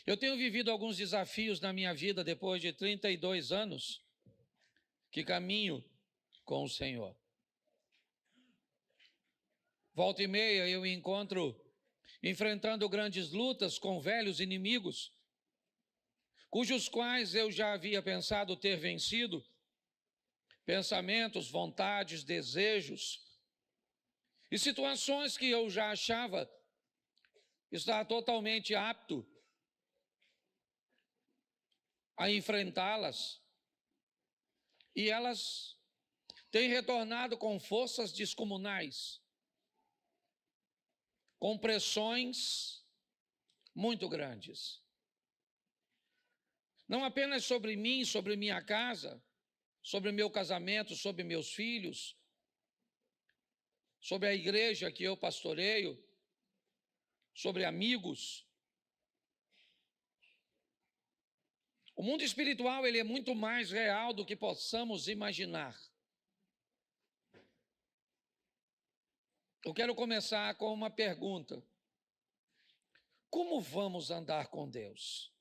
Eu tenho vivido alguns desafios na minha vida depois de 32 anos que caminho com o Senhor. Volta e meia eu me encontro enfrentando grandes lutas com velhos inimigos, cujos quais eu já havia pensado ter vencido, pensamentos, vontades, desejos e situações que eu já achava estar totalmente apto a enfrentá-las, e elas têm retornado com forças descomunais, com pressões muito grandes. Não apenas sobre mim, sobre minha casa, sobre meu casamento, sobre meus filhos, sobre a igreja que eu pastoreio, sobre amigos. O mundo espiritual, ele é muito mais real do que possamos imaginar. Eu quero começar com uma pergunta. Como vamos andar com Deus?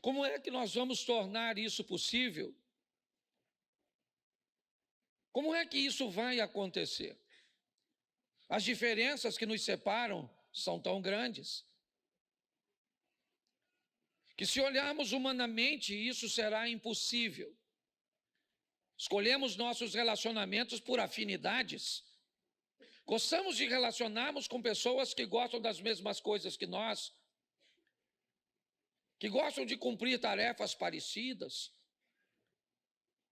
Como é que nós vamos tornar isso possível? Como é que isso vai acontecer? As diferenças que nos separam são tão grandes que, se olharmos humanamente, isso será impossível. Escolhemos nossos relacionamentos por afinidades. Gostamos de relacionarmos com pessoas que gostam das mesmas coisas que nós, que gostam de cumprir tarefas parecidas.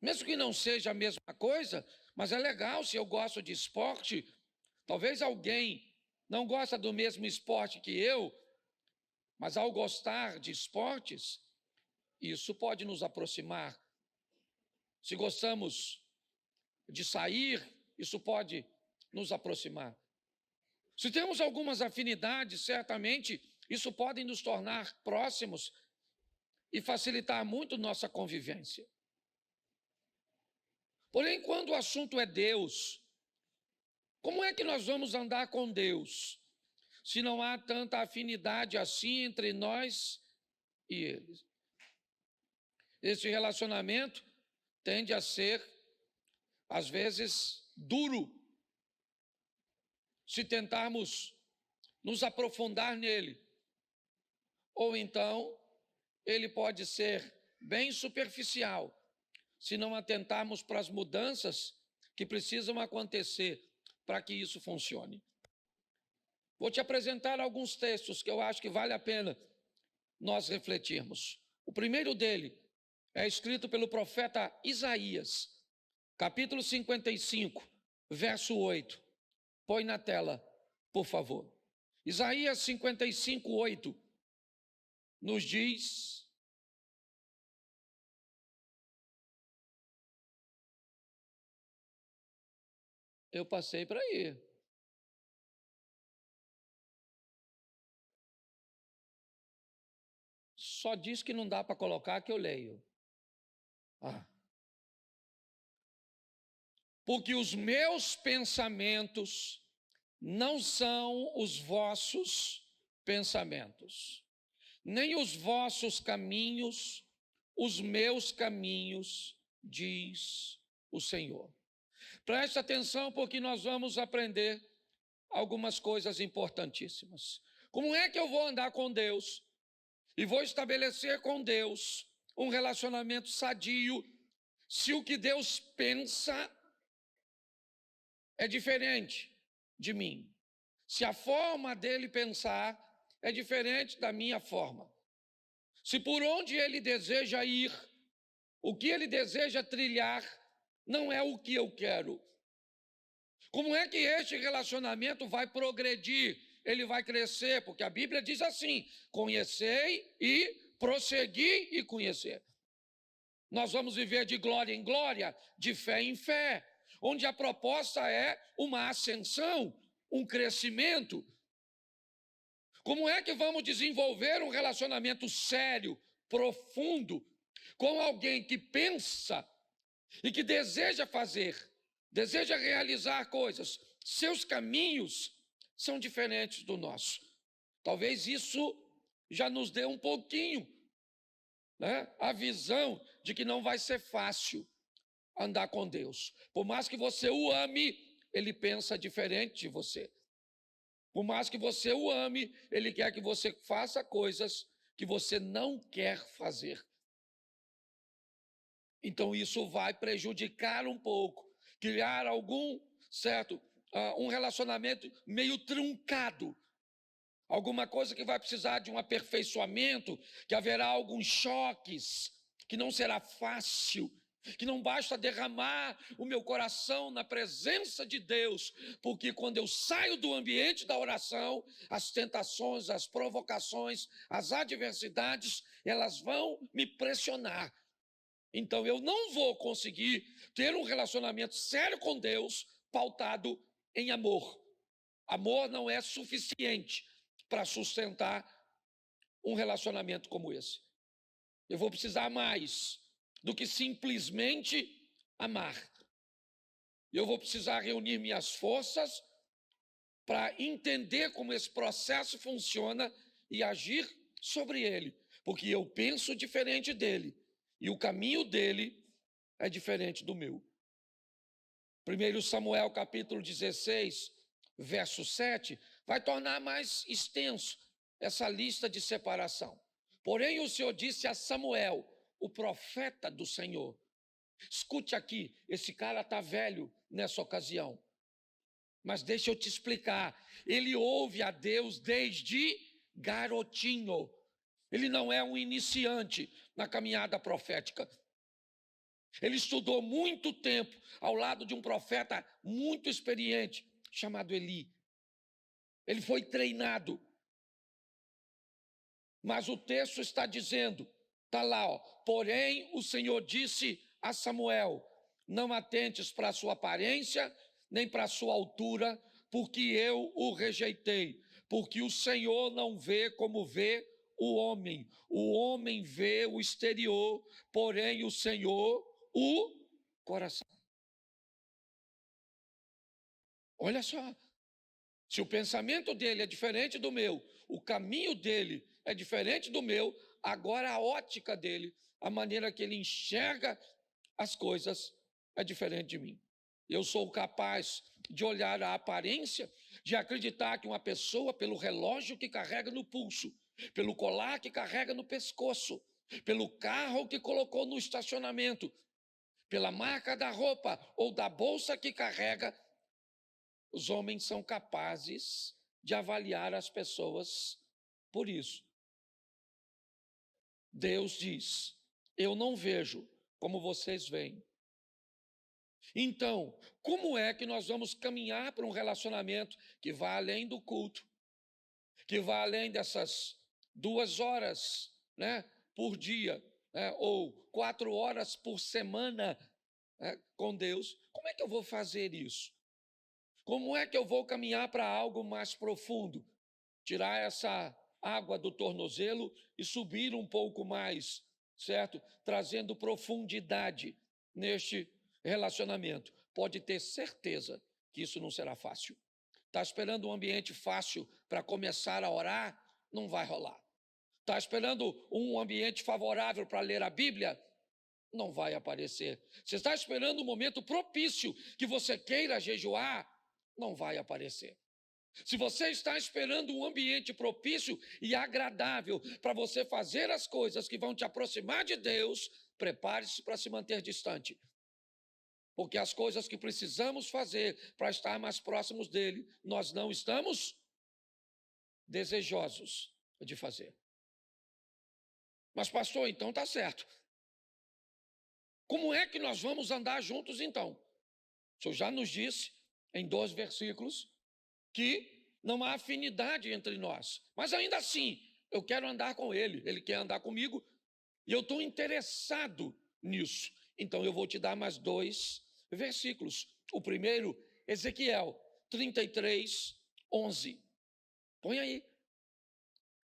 Mesmo que não seja a mesma coisa, mas é legal se eu gosto de esporte. Talvez alguém não gosta do mesmo esporte que eu, mas ao gostar de esportes, isso pode nos aproximar. Se gostamos de sair, isso pode nos aproximar. Se temos algumas afinidades, certamente isso pode nos tornar próximos e facilitar muito nossa convivência. Porém, quando o assunto é Deus, como é que nós vamos andar com Deus, se não há tanta afinidade assim entre nós e Ele? Esse relacionamento tende a ser, às vezes, duro, se tentarmos nos aprofundar nele. Ou então, ele pode ser bem superficial, se não atentarmos para as mudanças que precisam acontecer para que isso funcione. Vou te apresentar alguns textos que eu acho que vale a pena nós refletirmos. O primeiro dele é escrito pelo profeta Isaías, capítulo 55, verso 8. Põe na tela, por favor. Isaías 55, 8 nos diz: eu passei para aí. Só diz que não dá para colocar que eu leio. Porque os meus pensamentos não são os vossos pensamentos, nem os vossos caminhos, os meus caminhos, diz o Senhor. Preste atenção, porque nós vamos aprender algumas coisas importantíssimas. Como é que eu vou andar com Deus e vou estabelecer com Deus um relacionamento sadio, se o que Deus pensa é diferente de mim? Se a forma dele pensar é diferente da minha forma? Se por onde ele deseja ir, o que ele deseja trilhar, não é o que eu quero? Como é que este relacionamento vai progredir? Ele vai crescer, porque a Bíblia diz assim: conhecei e prossegui e conhecer. Nós vamos viver de glória em glória, de fé em fé, onde a proposta é uma ascensão, um crescimento. Como é que vamos desenvolver um relacionamento sério, profundo, com alguém que pensa e que deseja fazer, deseja realizar coisas? Seus caminhos são diferentes do nosso. Talvez isso já nos deu um pouquinho, né, a visão de que não vai ser fácil andar com Deus. Por mais que você o ame, ele pensa diferente de você. Por mais que você o ame, ele quer que você faça coisas que você não quer fazer. Então isso vai prejudicar um pouco, criar um relacionamento meio truncado. Alguma coisa que vai precisar de um aperfeiçoamento, que haverá alguns choques, que não será fácil, que não basta derramar o meu coração na presença de Deus, porque quando eu saio do ambiente da oração, as tentações, as provocações, as adversidades, elas vão me pressionar. Então eu não vou conseguir ter um relacionamento sério com Deus pautado em amor. Amor não é suficiente para sustentar um relacionamento como esse. Eu vou precisar mais do que simplesmente amar. Eu vou precisar reunir minhas forças para entender como esse processo funciona e agir sobre ele, porque eu penso diferente dele e o caminho dele é diferente do meu. 1 Samuel capítulo 16, verso 7, vai tornar mais extenso essa lista de separação. Porém, o Senhor disse a Samuel, o profeta do Senhor: escute aqui, esse cara está velho nessa ocasião, mas deixa eu te explicar, ele ouve a Deus desde garotinho, ele não é um iniciante na caminhada profética. Ele estudou muito tempo ao lado de um profeta muito experiente, chamado Eli. Ele foi treinado. Mas o texto está dizendo, está lá, ó, porém o Senhor disse a Samuel: não atentes para a sua aparência, nem para a sua altura, porque eu o rejeitei. Porque o Senhor não vê como vê o homem vê o exterior, porém o Senhor o coração. Olha só, se o pensamento dele é diferente do meu, o caminho dele é diferente do meu, agora a ótica dele, a maneira que ele enxerga as coisas é diferente de mim. Eu sou capaz de olhar a aparência, de acreditar que uma pessoa, pelo relógio que carrega no pulso, pelo colar que carrega no pescoço, pelo carro que colocou no estacionamento, pela marca da roupa ou da bolsa que carrega, os homens são capazes de avaliar as pessoas por isso. Deus diz: eu não vejo como vocês veem. Então, como é que nós vamos caminhar para um relacionamento que vá além do culto, que vá além dessas 2 horas, né, por dia, ou 4 horas por semana, com Deus? Como é que eu vou fazer isso? Como é que eu vou caminhar para algo mais profundo? Tirar essa água do tornozelo e subir um pouco mais, certo? Trazendo profundidade neste relacionamento. Pode ter certeza que isso não será fácil. Está esperando um ambiente fácil para começar a orar? Não vai rolar. Está esperando um ambiente favorável para ler a Bíblia? Não vai aparecer. Você está esperando um momento propício que você queira jejuar? Não vai aparecer. Se você está esperando um ambiente propício e agradável para você fazer as coisas que vão te aproximar de Deus, prepare-se para se manter distante. Porque as coisas que precisamos fazer para estar mais próximos dele, nós não estamos desejosos de fazer. Mas pastor, então está certo. Como é que nós vamos andar juntos então? O senhor já nos disse em 2 versículos que não há afinidade entre nós. Mas ainda assim, eu quero andar com ele, ele quer andar comigo, e eu estou interessado nisso. Então eu vou te dar mais 2 versículos. O primeiro, Ezequiel 33, 11. Põe aí.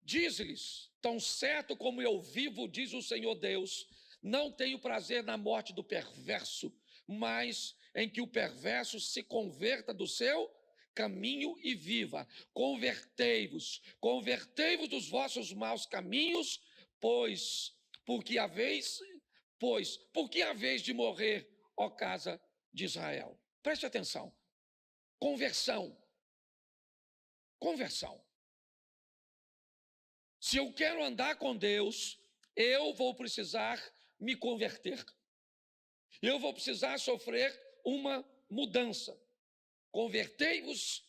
Diz-lhes: tão certo como eu vivo, diz o Senhor Deus, não tenho prazer na morte do perverso, mas em que o perverso se converta do seu caminho e viva. Convertei-vos dos vossos maus caminhos, porque haveis de morrer, ó casa de Israel. Preste atenção. Conversão. Se eu quero andar com Deus, eu vou precisar me converter. Eu vou precisar sofrer uma mudança. Convertei-vos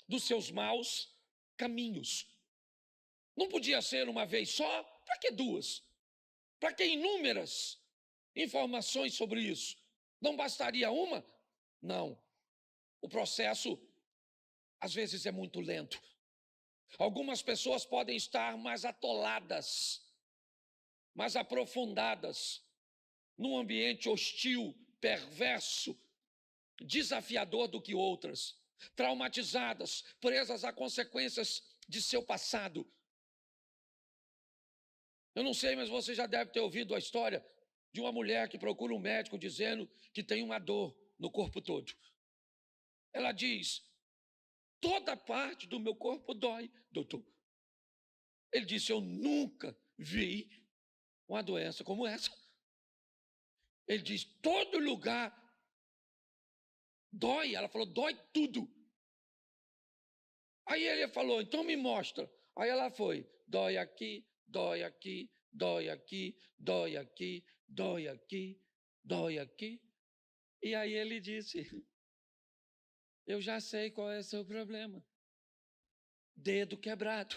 dos seus maus caminhos. Não podia ser uma vez só? Para que duas? Para que inúmeras informações sobre isso? Não bastaria uma? Não. O processo, às vezes, é muito lento. Algumas pessoas podem estar mais atoladas, mais aprofundadas, num ambiente hostil, perverso, desafiador do que outras, traumatizadas, presas a consequências de seu passado. Eu não sei, mas você já deve ter ouvido a história de uma mulher que procura um médico dizendo que tem uma dor no corpo todo. Ela diz: toda parte do meu corpo dói, doutor. Ele disse: eu nunca vi uma doença como essa. Ele diz: todo lugar dói. Ela falou: dói tudo. Aí ele falou: então me mostra. Aí ela foi: dói aqui, dói aqui, dói aqui, dói aqui, dói aqui, dói aqui. E aí ele disse: eu já sei qual é o seu problema. Dedo quebrado.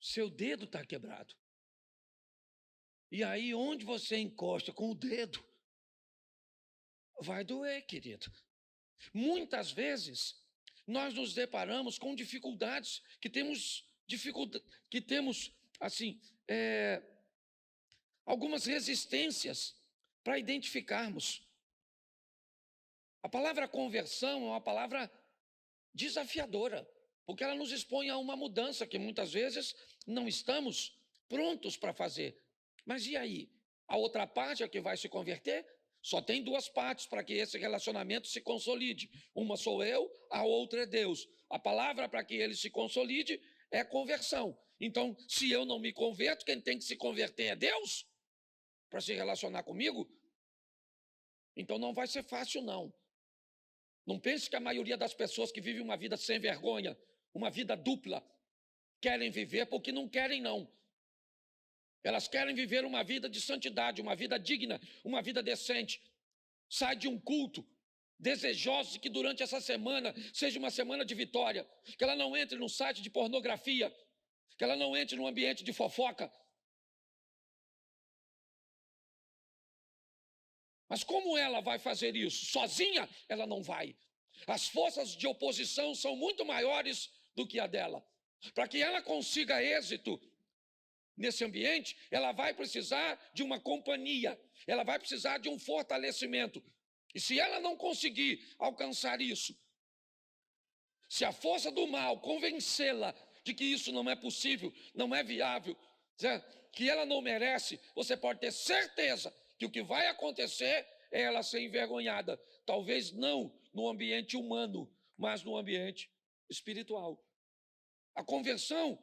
Seu dedo está quebrado. E aí, onde você encosta com o dedo, vai doer, querido. Muitas vezes, nós nos deparamos com dificuldades, algumas resistências para identificarmos. A palavra conversão é uma palavra desafiadora, porque ela nos expõe a uma mudança que muitas vezes não estamos prontos para fazer. Mas e aí? A outra parte é que vai se converter? Só tem duas partes para que esse relacionamento se consolide. Uma sou eu, a outra é Deus. A palavra para que ele se consolide é conversão. Então, se eu não me converto, quem tem que se converter é Deus para se relacionar comigo? Então não vai ser fácil, não. Não pense que a maioria das pessoas que vivem uma vida sem vergonha, uma vida dupla, querem viver porque não querem, não. Elas querem viver uma vida de santidade, uma vida digna, uma vida decente. Sai de um culto desejosos de que durante essa semana seja uma semana de vitória, que ela não entre num site de pornografia, que ela não entre num ambiente de fofoca. Mas como ela vai fazer isso? Sozinha, ela não vai. As forças de oposição são muito maiores do que a dela. Para que ela consiga êxito nesse ambiente, ela vai precisar de uma companhia, ela vai precisar de um fortalecimento. E se ela não conseguir alcançar isso, se a força do mal convencê-la de que isso não é possível, não é viável, que ela não merece, você pode ter certeza que o que vai acontecer é ela ser envergonhada. Talvez não no ambiente humano, mas no ambiente espiritual. A conversão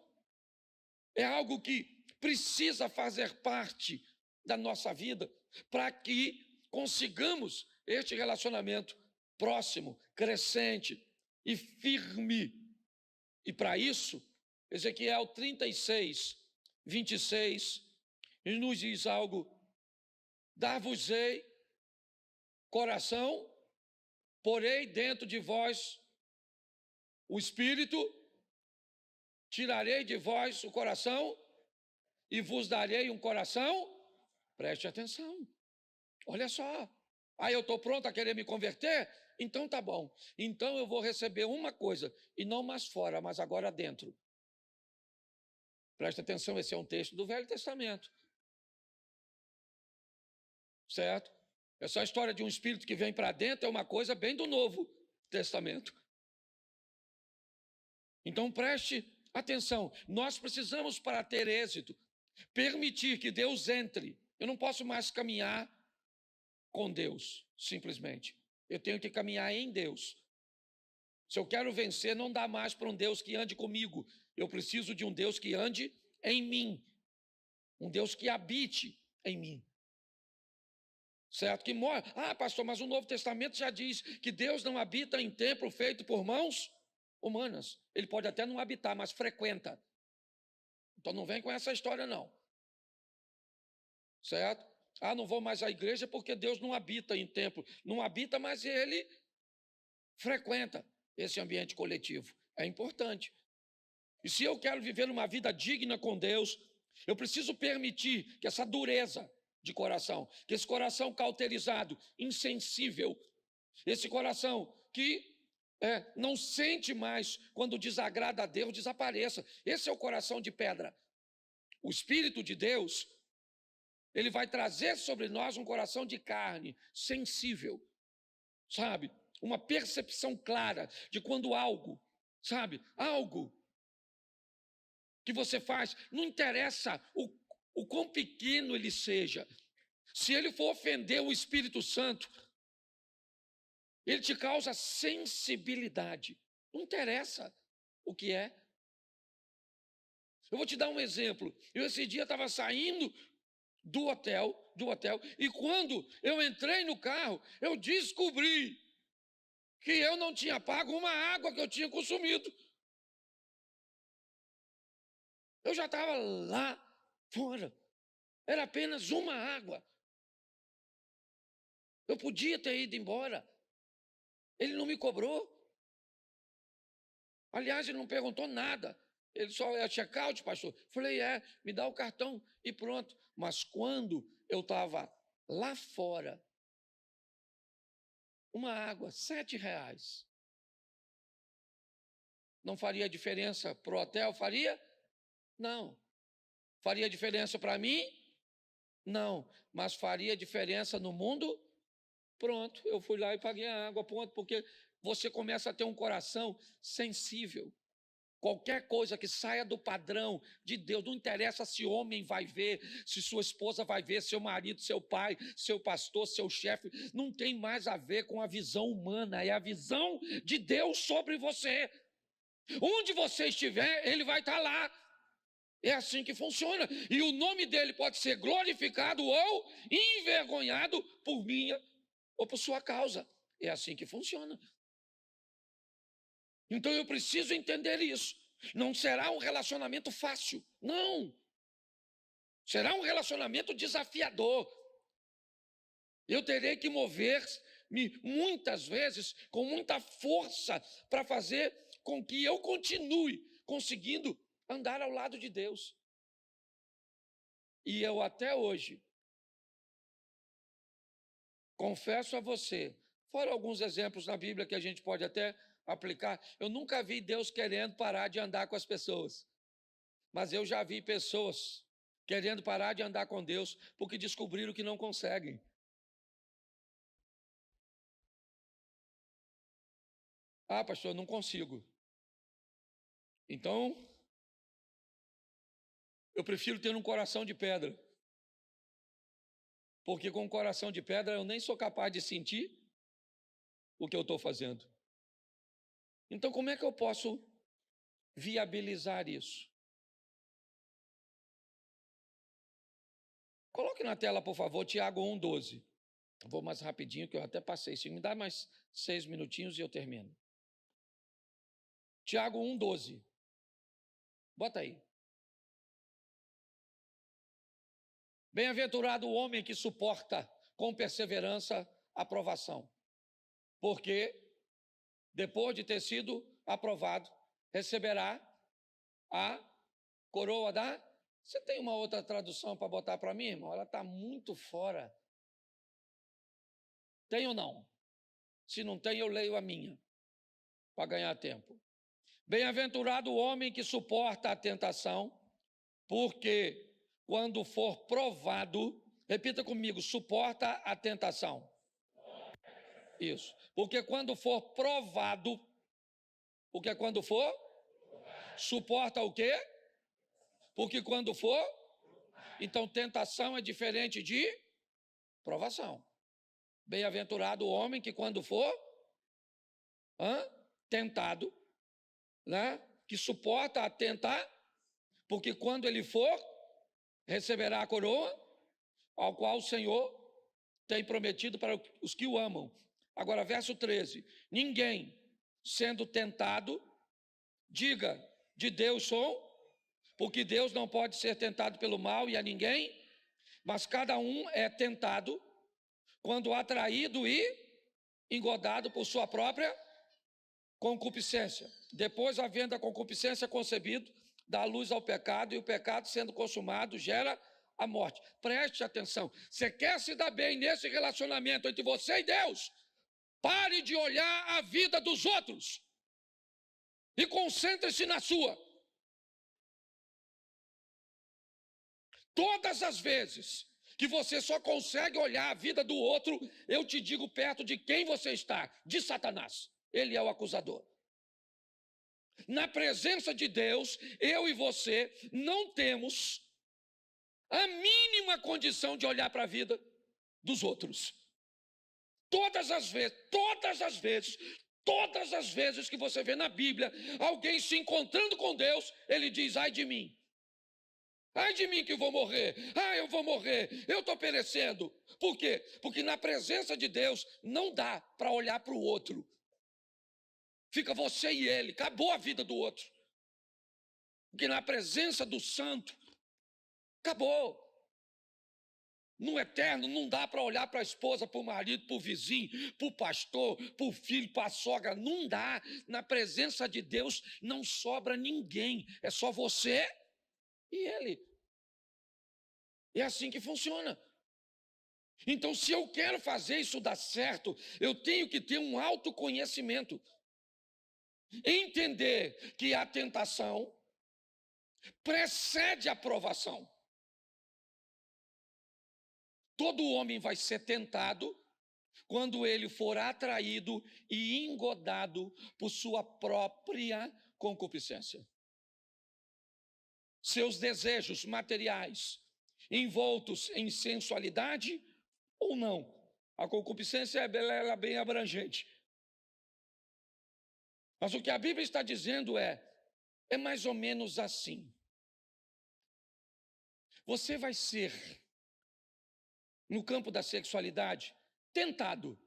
é algo que precisa fazer parte da nossa vida para que consigamos este relacionamento próximo, crescente e firme. E para isso, Ezequiel 36, 26, ele nos diz algo: dar-vos-ei coração, porei dentro de vós o espírito, tirarei de vós o coração e vos darei um coração. Preste atenção. Olha só. Aí eu estou pronto a querer me converter? Então tá bom. Então eu vou receber uma coisa, e não mais fora, mas agora dentro. Preste atenção, esse é um texto do Velho Testamento. Certo? Essa história de um espírito que vem para dentro é uma coisa bem do Novo Testamento. Então preste atenção. Nós precisamos, para ter êxito, permitir que Deus entre. Eu não posso mais caminhar com Deus, simplesmente. Eu tenho que caminhar em Deus. Se eu quero vencer, não dá mais para um Deus que ande comigo. Eu preciso de um Deus que ande em mim. Um Deus que habite em mim. Certo? Que mora. Ah, pastor, mas o Novo Testamento já diz que Deus não habita em templo feito por mãos humanas. Ele pode até não habitar, mas frequenta. Então não vem com essa história, não. Certo? Ah, não vou mais à igreja porque Deus não habita em templo. Não habita, mas ele frequenta esse ambiente coletivo. É importante. E se eu quero viver uma vida digna com Deus, eu preciso permitir que essa dureza de coração, que esse coração cauterizado, insensível, esse coração que não sente mais quando desagrada a Deus, desapareça. Esse é o coração de pedra. O Espírito de Deus, ele vai trazer sobre nós um coração de carne, sensível, sabe? Uma percepção clara de quando algo, sabe? Algo que você faz, não interessa o quão pequeno ele seja. Se ele for ofender o Espírito Santo, ele te causa sensibilidade. Não interessa o que é. Eu vou te dar um exemplo. Eu esse dia estava saindo do hotel, e quando eu entrei no carro, eu descobri que eu não tinha pago uma água que eu tinha consumido. Eu já estava lá fora. Era apenas uma água. Eu podia ter ido embora. Ele não me cobrou. Aliás, ele não perguntou nada. Ele só é check-out, pastor. Falei, me dá o cartão e pronto. Mas quando eu estava lá fora, uma água, R$7. Não faria diferença para o hotel? Faria? Não. Faria diferença para mim? Não. Mas faria diferença no mundo? Pronto, eu fui lá e paguei a água, ponto, porque você começa a ter um coração sensível. Qualquer coisa que saia do padrão de Deus, não interessa se homem vai ver, se sua esposa vai ver, seu marido, seu pai, seu pastor, seu chefe, não tem mais a ver com a visão humana, é a visão de Deus sobre você. Onde você estiver, ele vai estar lá. É assim que funciona. E o nome dele pode ser glorificado ou envergonhado por minha ou por sua causa. É assim que funciona. Então eu preciso entender isso. Não será um relacionamento fácil, não. Será um relacionamento desafiador. Eu terei que mover-me muitas vezes com muita força para fazer com que eu continue conseguindo andar ao lado de Deus. E eu até hoje confesso a você, fora alguns exemplos na Bíblia que a gente pode até aplicar, eu nunca vi Deus querendo parar de andar com as pessoas. Mas eu já vi pessoas querendo parar de andar com Deus porque descobriram que não conseguem. Ah, pastor, eu não consigo. Então, eu prefiro ter um coração de pedra. Porque com um coração de pedra eu nem sou capaz de sentir o que eu estou fazendo. Então, como é que eu posso viabilizar isso? Coloque na tela, por favor, Tiago 1,12. Vou mais rapidinho, que eu até passei. Se me dá mais 6 minutinhos e eu termino. Tiago 1,12. Bota aí. Bem-aventurado o homem que suporta com perseverança a provação, porque depois de ter sido aprovado, receberá a coroa da... Você tem uma outra tradução para botar para mim, irmão? Ela está muito fora. Tem ou não? Se não tem, eu leio a minha, para ganhar tempo. Bem-aventurado o homem que suporta a tentação, porque quando for provado, repita comigo, suporta a tentação. Isso. Porque quando for provado, porque quando for, suporta o quê? Porque quando for, então tentação é diferente de provação. Bem-aventurado o homem que quando for tentado, né, que suporta a tentar, porque quando ele for, receberá a coroa, ao qual o Senhor tem prometido para os que o amam. Agora, verso 13: ninguém sendo tentado, diga, de Deus sou, porque Deus não pode ser tentado pelo mal e a ninguém, mas cada um é tentado quando atraído e engodado por sua própria concupiscência. Depois, havendo a concupiscência concebido, dá luz ao pecado, e o pecado, sendo consumado, gera a morte. Preste atenção. Você quer se dar bem nesse relacionamento entre você e Deus? Pare de olhar a vida dos outros e concentre-se na sua. Todas as vezes que você só consegue olhar a vida do outro, eu te digo perto de quem você está, de Satanás. Ele é o acusador. Na presença de Deus, eu e você não temos a mínima condição de olhar para a vida dos outros. Todas as vezes que você vê na Bíblia alguém se encontrando com Deus, ele diz: ai de mim que eu vou morrer, eu vou morrer, eu estou perecendo. Por quê? Porque na presença de Deus não dá para olhar para o outro. Fica você e ele, acabou a vida do outro. Porque na presença do santo, acabou. No eterno não dá para olhar para a esposa, para o marido, para o vizinho, para o pastor, para o filho, para a sogra. Não dá. Na presença de Deus não sobra ninguém. É só você e ele. É assim que funciona. Então, se eu quero fazer isso dar certo, eu tenho que ter um autoconhecimento. Entender que a tentação precede a provação. Todo homem vai ser tentado quando ele for atraído e engodado por sua própria concupiscência. Seus desejos materiais envoltos em sensualidade ou não. A concupiscência é bem abrangente. Mas o que a Bíblia está dizendo é mais ou menos assim. Você vai ser, no campo da sexualidade, tentado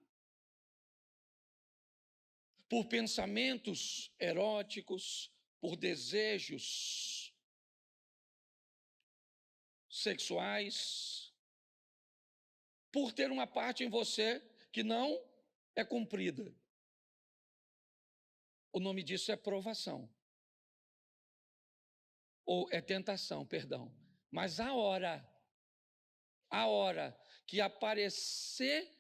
por pensamentos eróticos, por desejos sexuais, por ter uma parte em você que não é cumprida. O nome disso é provação. Ou é tentação, perdão. Mas a hora que aparecer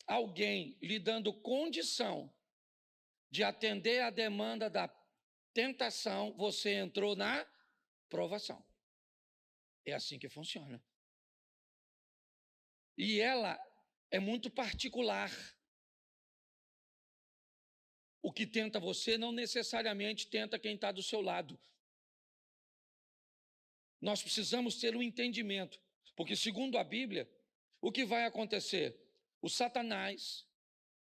alguém lhe dando condição de atender a demanda da tentação, você entrou na provação. É assim que funciona. E ela é muito particular. O que tenta você não necessariamente tenta quem está do seu lado. Nós precisamos ter um entendimento, porque segundo a Bíblia, o que vai acontecer? O Satanás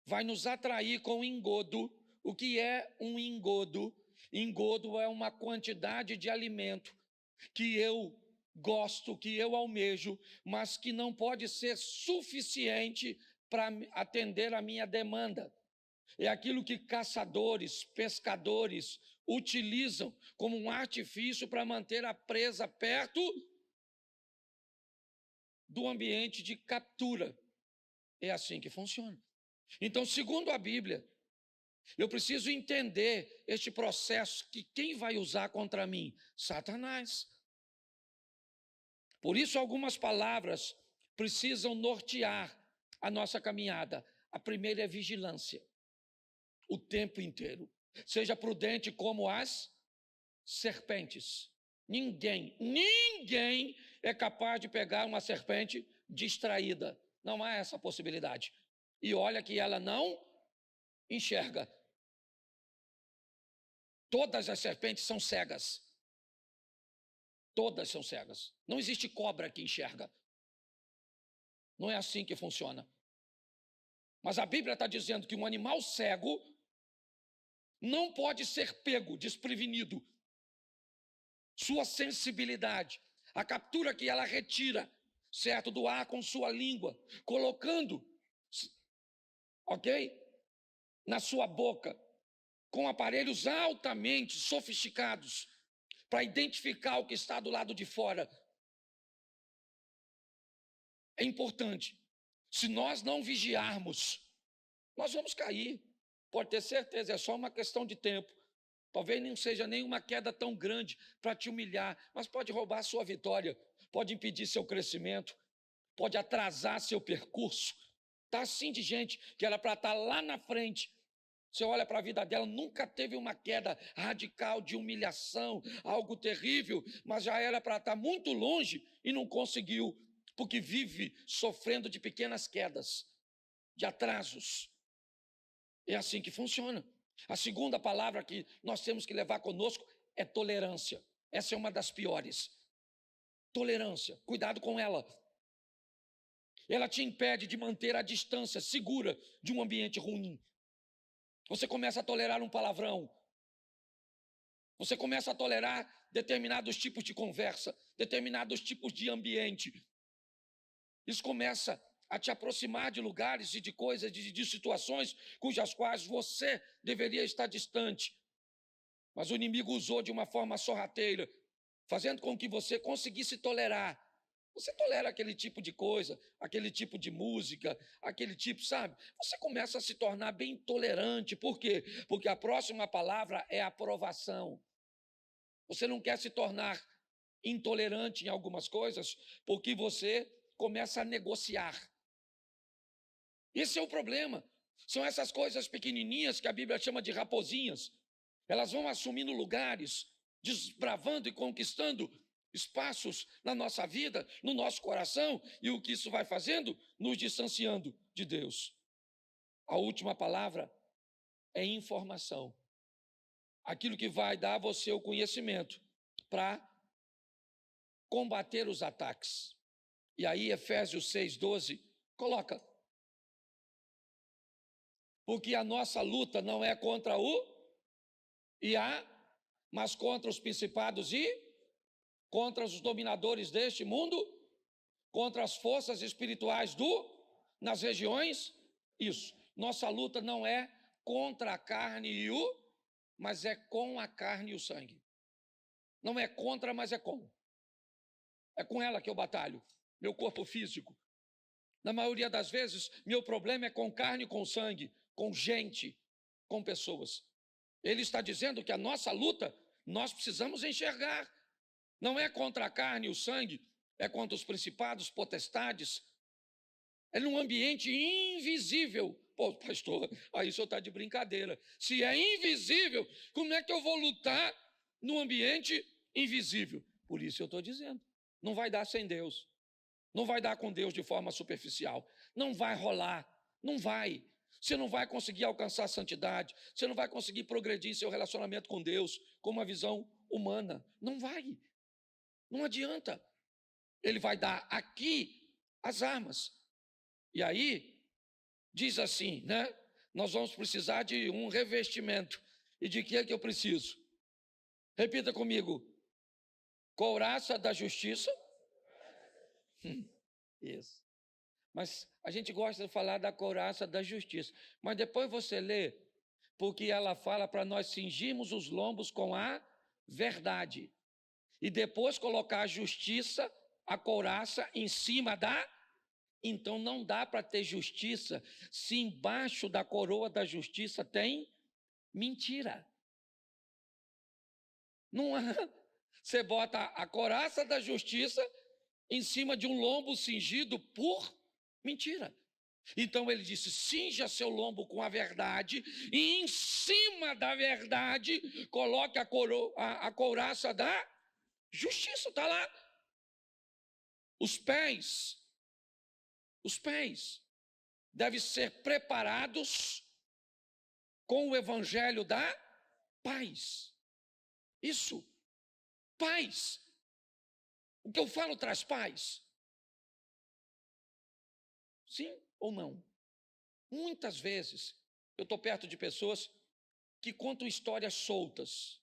vai nos atrair com engodo. O que é um engodo? Engodo é uma quantidade de alimento que eu gosto, que eu almejo, mas que não pode ser suficiente para atender a minha demanda. É aquilo que caçadores, pescadores utilizam como um artifício para manter a presa perto do ambiente de captura. É assim que funciona. Então, segundo a Bíblia, eu preciso entender este processo que quem vai usar contra mim? Satanás. Por isso, algumas palavras precisam nortear a nossa caminhada. A primeira é vigilância. O tempo inteiro. Seja prudente como as serpentes. Ninguém é capaz de pegar uma serpente distraída. Não há essa possibilidade. E olha que ela não enxerga. Todas as serpentes são cegas. Todas são cegas. Não existe cobra que enxerga. Não é assim que funciona. Mas a Bíblia está dizendo que um animal cego não pode ser pego desprevenido. Sua sensibilidade, a captura que ela retira, certo, do ar com sua língua, colocando, ok, na sua boca, com aparelhos altamente sofisticados, para identificar o que está do lado de fora. É importante. Se nós não vigiarmos, nós vamos cair. Pode ter certeza, é só uma questão de tempo. Talvez não seja nenhuma queda tão grande para te humilhar, mas pode roubar sua vitória, pode impedir seu crescimento, pode atrasar seu percurso. Está assim de gente que era para estar lá na frente. Você olha para a vida dela, nunca teve uma queda radical de humilhação, algo terrível, mas já era para estar muito longe e não conseguiu, porque vive sofrendo de pequenas quedas, de atrasos. É assim que funciona. A segunda palavra que nós temos que levar conosco é tolerância. Essa é uma das piores. Tolerância, cuidado com ela. Ela te impede de manter a distância segura de um ambiente ruim. Você começa a tolerar um palavrão. Você começa a tolerar determinados tipos de conversa, determinados tipos de ambiente. Isso começa a te aproximar de lugares e de coisas, de situações cujas quais você deveria estar distante. Mas o inimigo usou de uma forma sorrateira, fazendo com que você conseguisse tolerar. Você tolera aquele tipo de coisa, aquele tipo de música, aquele tipo, sabe? Você começa a se tornar bem tolerante. Por quê? Porque a próxima palavra é aprovação. Você não quer se tornar intolerante em algumas coisas, porque você começa a negociar. Esse é o problema. São essas coisas pequenininhas que a Bíblia chama de raposinhas. Elas vão assumindo lugares, desbravando e conquistando espaços na nossa vida, no nosso coração, e o que isso vai fazendo? Nos distanciando de Deus. A última palavra é informação. Aquilo que vai dar a você o conhecimento para combater os ataques. E aí, Efésios 6,12, coloca. Porque a nossa luta não é contra o e a, mas contra os principados e contra os dominadores deste mundo, contra as forças espirituais nas regiões. Isso. Nossa luta não é contra a carne e mas é com a carne e o sangue. Não é contra, mas é com. É com ela que eu batalho, meu corpo físico. Na maioria das vezes, meu problema é com carne e com sangue, com gente, com pessoas. Ele está dizendo que a nossa luta, nós precisamos enxergar. Não é contra a carne e o sangue, é contra os principados, potestades. É num ambiente invisível. Pô, pastor, aí o senhor está de brincadeira. Se é invisível, como é que eu vou lutar num ambiente invisível? Por isso eu estou dizendo. Não vai dar sem Deus. Não vai dar com Deus de forma superficial. Não vai rolar. Não vai. Você não vai conseguir alcançar a santidade. Você não vai conseguir progredir em seu relacionamento com Deus com uma visão humana. Não vai. Não adianta. Ele vai dar aqui as armas. E aí, diz assim, né? Nós vamos precisar de um revestimento. E de que é que eu preciso? Repita comigo. Couraça da justiça. Isso. Mas a gente gosta de falar da couraça da justiça. Mas depois você lê, porque ela fala para nós cingirmos os lombos com a verdade. E depois colocar a justiça, a couraça, em cima da. Então não dá para ter justiça se embaixo da coroa da justiça tem mentira. Não há. Você bota a couraça da justiça em cima de um lombo cingido por mentira. Então ele disse: cinja seu lombo com a verdade, e em cima da verdade coloque a couraça da justiça. Está lá. Os pés devem ser preparados com o evangelho da paz. Isso, paz. O que eu falo traz paz? Sim ou não? Muitas vezes eu estou perto de pessoas que contam histórias soltas.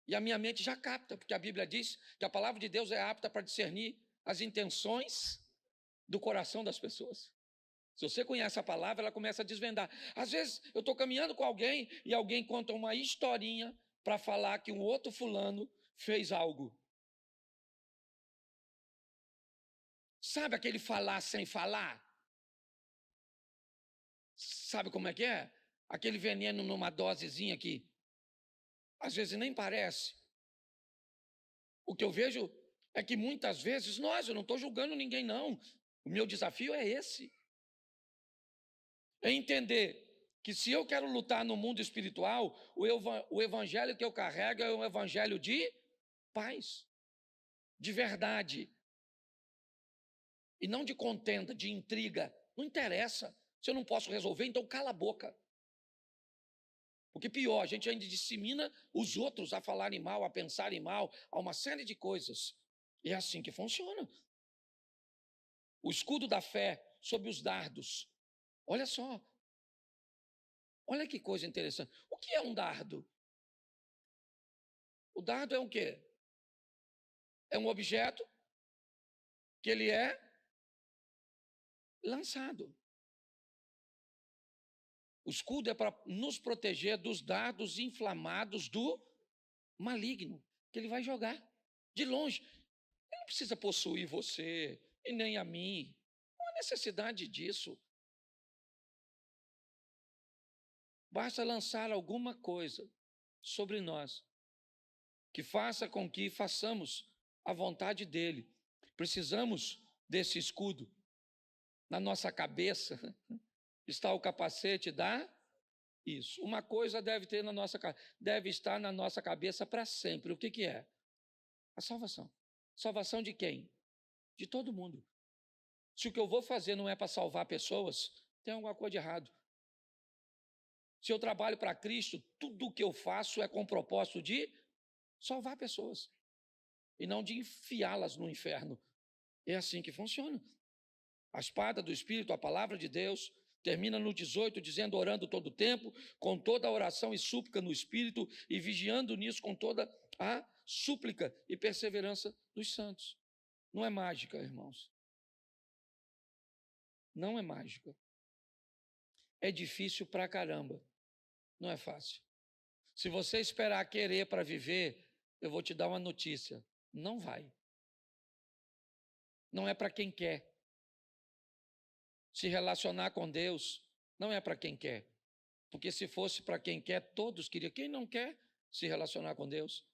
E a minha mente já capta, porque a Bíblia diz que a palavra de Deus é apta para discernir as intenções do coração das pessoas. Se você conhece a palavra, ela começa a desvendar. Às vezes eu estou caminhando com alguém e alguém conta uma historinha para falar que um outro fulano fez algo. Sabe aquele falar sem falar? Sabe como é que é? Aquele veneno numa dosezinha que às vezes nem parece. O que eu vejo é que muitas vezes eu não estou julgando ninguém, não. O meu desafio é esse. É entender que se eu quero lutar no mundo espiritual, o evangelho que eu carrego é um evangelho de paz, de verdade, e não de contenda, de intriga. Não interessa. Se eu não posso resolver, então cala a boca. Porque pior, a gente ainda dissemina os outros a falarem mal, a pensarem mal, a uma série de coisas. E é assim que funciona. O escudo da fé sob os dardos. Olha só. Olha que coisa interessante. O que é um dardo? O dardo é o quê? É um objeto que ele é lançado. O escudo é para nos proteger dos dardos inflamados do maligno, que ele vai jogar de longe. Ele não precisa possuir você e nem a mim. Não há necessidade disso. Basta lançar alguma coisa sobre nós que faça com que façamos a vontade dele. Precisamos desse escudo. Na nossa cabeça está o capacete da isso. Uma coisa deve estar na nossa cabeça para sempre. O que que é? A salvação. Salvação de quem? De todo mundo. Se o que eu vou fazer não é para salvar pessoas, tem alguma coisa de errado. Se eu trabalho para Cristo, tudo o que eu faço é com o propósito de salvar pessoas e não de enfiá-las no inferno. É assim que funciona. A espada do Espírito, a palavra de Deus, termina no 18, dizendo: orando todo o tempo, com toda a oração e súplica no Espírito, e vigiando nisso com toda a súplica e perseverança dos santos. Não é mágica, irmãos. Não é mágica. É difícil pra caramba. Não é fácil. Se você esperar querer para viver, eu vou te dar uma notícia: não vai. Não é para quem quer. Se relacionar com Deus não é para quem quer. Porque se fosse para quem quer, todos queriam. Quem não quer se relacionar com Deus?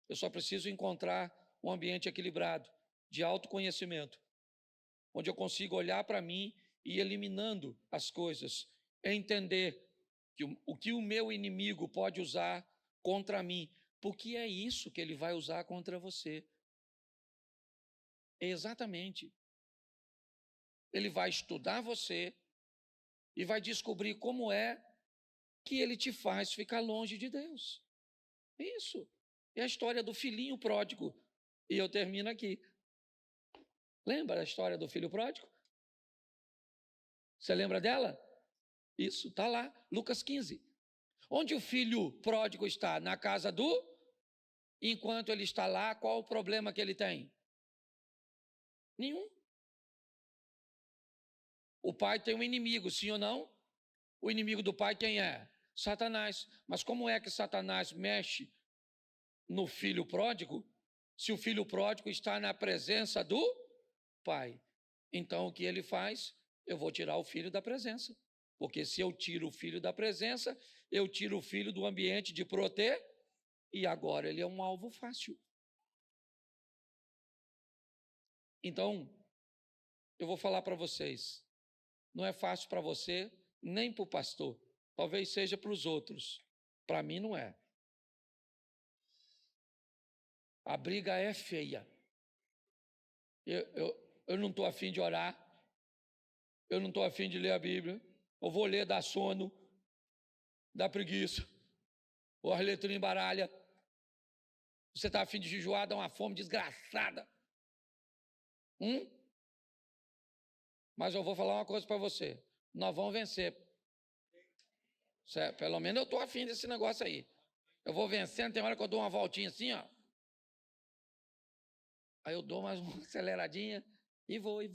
Eu só preciso encontrar um ambiente equilibrado, de autoconhecimento, onde eu consigo olhar para mim e ir eliminando as coisas, entender que o que o meu inimigo pode usar contra mim, porque é isso que ele vai usar contra você. Exatamente. Ele vai estudar você e vai descobrir como é que ele te faz ficar longe de Deus. Isso. É a história do filhinho pródigo. E eu termino aqui. Lembra a história do filho pródigo? Você lembra dela? Isso, está lá, Lucas 15. Onde o filho pródigo está? Na casa do? Enquanto ele está lá, qual o problema que ele tem? Nenhum. O pai tem um inimigo, sim ou não? O inimigo do pai quem é? Satanás. Mas como é que Satanás mexe no filho pródigo, se o filho pródigo está na presença do pai? Então o que ele faz? Eu vou tirar o filho da presença. Porque se eu tiro o filho da presença, eu tiro o filho do ambiente de proteger, e agora ele é um alvo fácil. Então, eu vou falar para vocês, não é fácil para você, nem para o pastor, talvez seja para os outros, para mim não é. A briga é feia. Eu não estou afim de orar, eu não estou afim de ler a Bíblia, eu vou ler, dá sono, dá preguiça, ou as letrinhas embaralha. Você está afim de jejuar, dá uma fome desgraçada. Mas eu vou falar uma coisa para você. Nós vamos vencer. Certo? Pelo menos eu estou afim desse negócio aí. Eu vou vencendo, tem hora que eu dou uma voltinha assim, ó. Aí eu dou mais uma aceleradinha e vou. E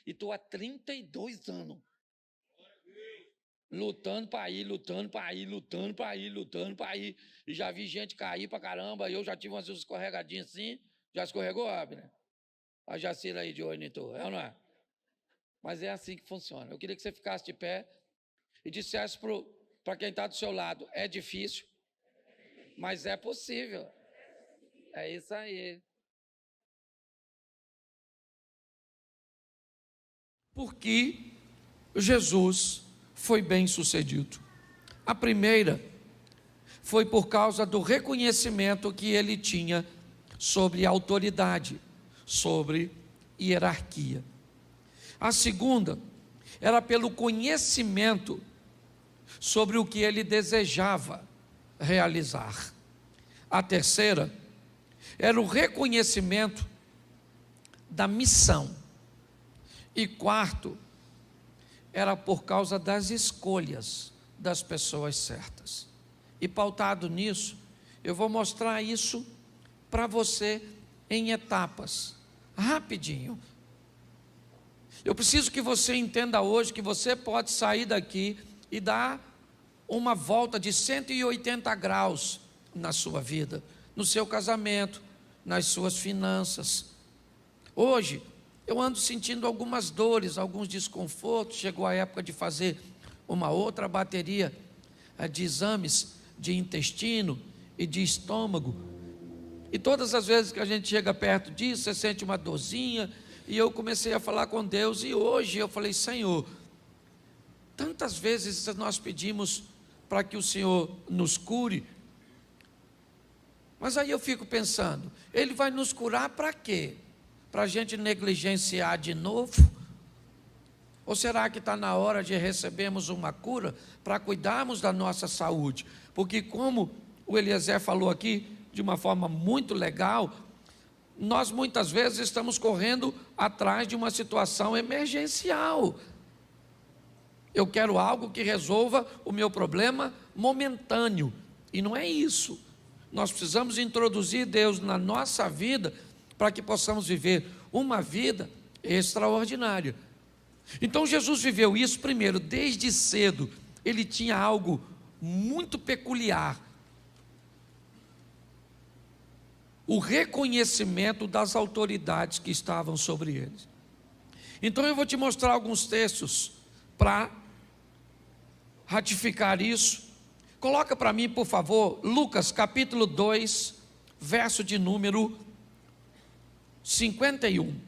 estou há 32 anos. Lutando para ir. E já vi gente cair para caramba. Eu já tive umas escorregadinhas assim. Já escorregou, Abner? A Jacira aí de olho em tu, é ou não é? Mas é assim que funciona. Eu queria que você ficasse de pé e dissesse para quem está do seu lado: é difícil, mas é possível. É isso aí. Porque Jesus foi bem sucedido. A primeira foi por causa do reconhecimento que ele tinha sobre autoridade, sobre hierarquia. A segunda era pelo conhecimento sobre o que ele desejava realizar. A terceira era o reconhecimento da missão. E quarto, era por causa das escolhas das pessoas certas. E pautado nisso, eu vou mostrar isso para você em etapas, rapidinho. Eu preciso que você entenda hoje que você pode sair daqui e dar uma volta de 180 graus na sua vida, no seu casamento, nas suas finanças. Hoje, eu ando sentindo algumas dores, alguns desconfortos. Chegou a época de fazer uma outra bateria de exames de intestino e de estômago. E todas as vezes que a gente chega perto disso, você sente uma dorzinha. E eu comecei a falar com Deus. E hoje eu falei: Senhor, tantas vezes nós pedimos para que o Senhor nos cure. Mas aí eu fico pensando: Ele vai nos curar para quê? Para a gente negligenciar de novo? Ou será que está na hora de recebermos uma cura para cuidarmos da nossa saúde? Porque, como o Eliezer falou aqui de uma forma muito legal, nós muitas vezes estamos correndo atrás de uma situação emergencial. Eu quero algo que resolva o meu problema momentâneo, e não é isso. Nós precisamos introduzir Deus na nossa vida para que possamos viver uma vida extraordinária. Então Jesus viveu isso primeiro, desde cedo. Ele tinha algo muito peculiar: o reconhecimento das autoridades que estavam sobre ele. Então eu vou te mostrar alguns textos para ratificar isso. Coloca para mim, por favor, Lucas capítulo 2, verso de número 51.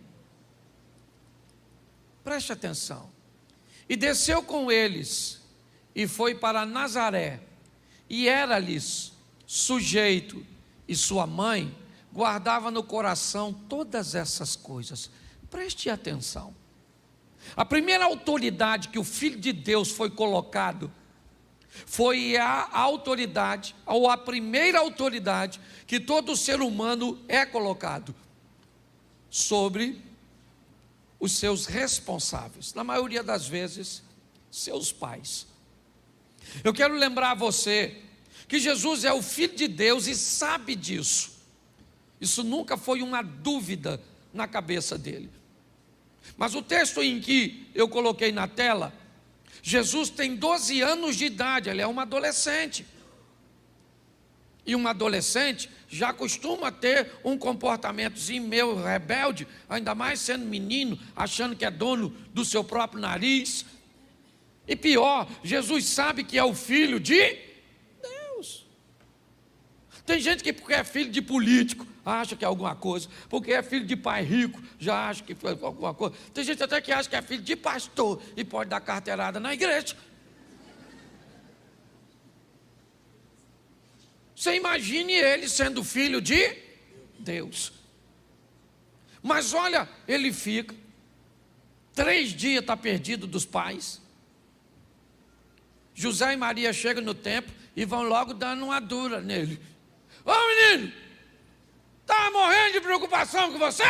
Preste atenção. E desceu com eles, e foi para Nazaré, e era-lhes sujeito, e sua mãe guardava no coração todas essas coisas. Preste atenção. A primeira autoridade que o Filho de Deus foi colocado foi a autoridade, ou a primeira autoridade que todo ser humano é colocado sobre os seus responsáveis, na maioria das vezes, seus pais. Eu quero lembrar a você que Jesus é o Filho de Deus e sabe disso. Isso nunca foi uma dúvida na cabeça dele. Mas o texto em que eu coloquei na tela, Jesus tem 12 anos de idade, ele é um adolescente. E um adolescente já costuma ter um comportamentozinho meio rebelde, ainda mais sendo menino, achando que é dono do seu próprio nariz. E pior, Jesus sabe que é o filho de Deus. Tem gente que, porque é filho de político, acha que é alguma coisa. Porque é filho de pai rico, já acha que foi alguma coisa. Tem gente até que acha que é filho de pastor e pode dar carteirada na igreja. Você imagine ele sendo filho de Deus. Mas olha, ele fica 3 dias, está perdido dos pais. José e Maria chegam no templo e vão logo dando uma dura nele. Ô menino, está morrendo de preocupação com você?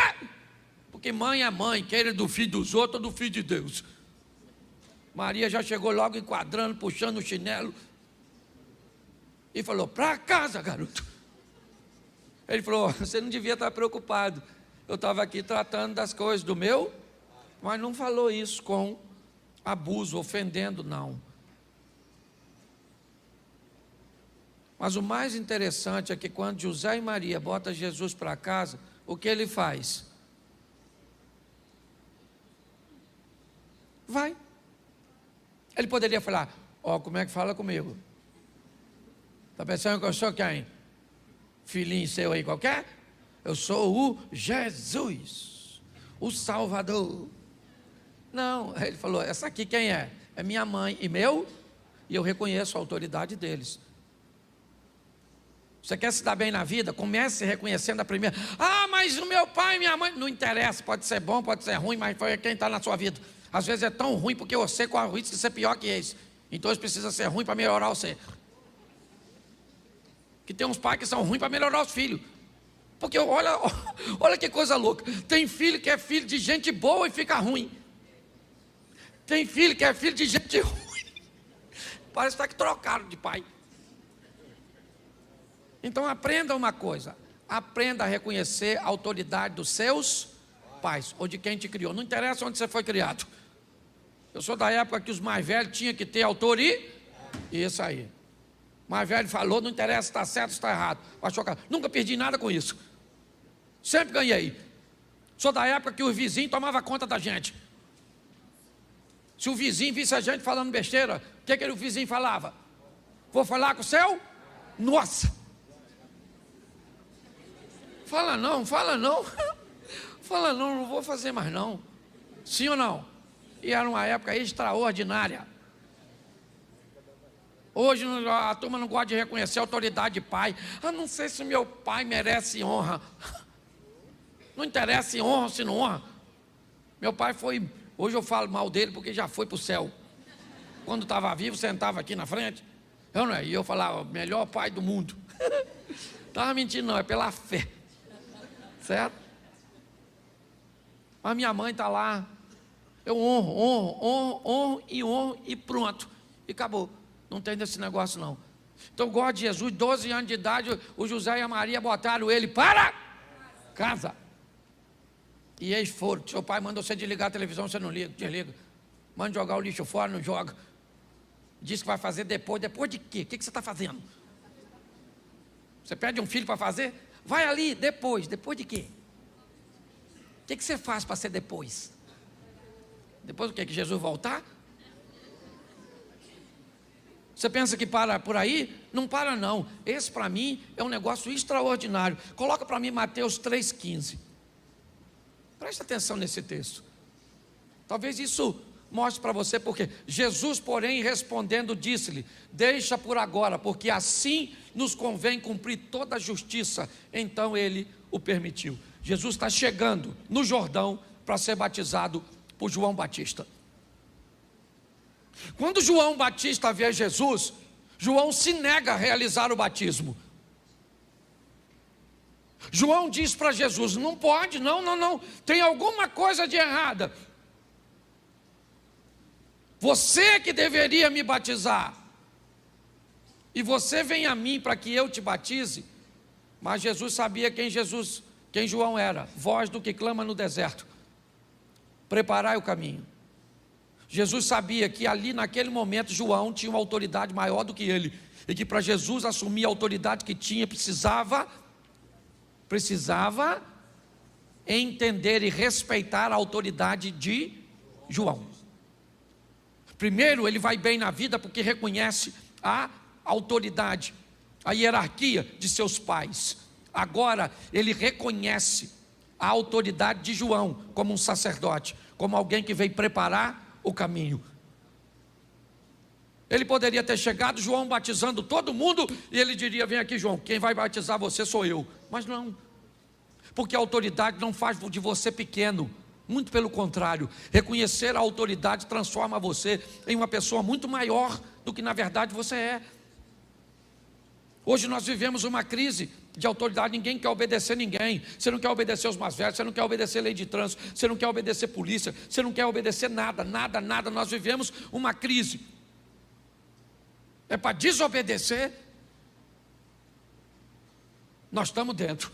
Porque mãe é mãe, queira do filho dos outros ou do filho de Deus. Maria já chegou logo enquadrando, puxando o chinelo. E falou, para casa, garoto. Ele falou, você não devia estar preocupado. Eu estava aqui tratando das coisas do meu, mas não falou isso com abuso, ofendendo, não. Mas o mais interessante é que quando José e Maria botam Jesus para casa, o que ele faz? Vai. Ele poderia falar, ó, como é que fala comigo? Está pensando que eu sou quem? Filhinho seu aí qualquer? Eu sou o Jesus, o Salvador. Não, ele falou, essa aqui quem é? É minha mãe e meu, e eu reconheço a autoridade deles. Você quer se dar bem na vida? Comece reconhecendo a primeira. Ah, mas o meu pai e minha mãe, não interessa, pode ser bom, pode ser ruim, mas foi quem está na sua vida. Às vezes é tão ruim porque você corre o risco de ser pior que eles. Então eles precisam ser ruim para melhorar você. Que tem uns pais que são ruins para melhorar os filhos. Porque olha que coisa louca. Tem filho que é filho de gente boa e fica ruim. Tem filho que é filho de gente ruim. Parece que trocaram de pai. Então aprenda uma coisa. Aprenda a reconhecer a autoridade dos seus pais. Ou de quem te criou. Não interessa onde você foi criado. Eu sou da época que os mais velhos tinham que ter autoridade. Isso aí. Mais velho falou, não interessa se está certo ou está errado. Nunca perdi nada com isso. Sempre ganhei. Sou da época que o vizinho tomava conta da gente. Se o vizinho visse a gente falando besteira, o que o vizinho falava? Vou falar com o seu? Nossa! Fala não, fala não. Fala não, não vou fazer mais não. Sim ou não? E era uma época extraordinária. Hoje a turma não gosta de reconhecer a autoridade de pai. Ah, não sei se meu pai merece honra. Não interessa se honra ou se não honra. Meu pai foi, hoje eu falo mal dele porque já foi para o céu. Quando estava vivo, sentava aqui na frente. E eu falava, melhor pai do mundo. Estava mentindo não, é pela fé. Certo? Mas minha mãe está lá. Eu honro e pronto. E acabou. Não tem desse negócio não. Então eu gosto de Jesus, 12 anos de idade, o José e a Maria botaram ele para casa. E eles foram. Seu pai mandou você desligar a televisão, você não liga, desliga. Manda jogar o lixo fora, não joga. Diz que vai fazer depois. Depois de quê? O que você está fazendo? Você pede um filho para fazer? Vai ali, depois. Depois de quê? O que você faz para ser depois? Depois do quê? Que Jesus voltar? Você pensa que para por aí? Não para não. Esse para mim é um negócio extraordinário. Coloca para mim Mateus 3,15. Preste atenção nesse texto. Talvez isso mostre para você porque Jesus, porém, respondendo, disse-lhe: deixa por agora, porque assim nos convém cumprir toda a justiça. Então ele o permitiu. Jesus está chegando no Jordão para ser batizado por João Batista. Quando João Batista vê Jesus, João se nega a realizar o batismo. João diz para Jesus, não pode, não, tem alguma coisa de errada. Você que deveria me batizar, e você vem a mim para que eu te batize. Mas Jesus sabia quem João era, voz do que clama no deserto, preparai o caminho. Jesus sabia que ali naquele momento João tinha uma autoridade maior do que ele, e que para Jesus assumir a autoridade que tinha, precisava entender e respeitar a autoridade de João. Primeiro, ele vai bem na vida porque reconhece a autoridade, a hierarquia de seus pais. Agora, ele reconhece a autoridade de João como um sacerdote, como alguém que veio preparar o caminho. Ele poderia ter chegado, João batizando todo mundo, e ele diria: vem aqui, João, quem vai batizar você sou eu. Mas não, porque a autoridade não faz de você pequeno, muito pelo contrário. Reconhecer a autoridade transforma você em uma pessoa muito maior do que na verdade você é. Hoje nós vivemos uma crise de autoridade, ninguém quer obedecer ninguém. Você não quer obedecer os mais velhos, você não quer obedecer lei de trânsito, você não quer obedecer polícia, você não quer obedecer nada. Nós vivemos uma crise. É para desobedecer, nós estamos dentro.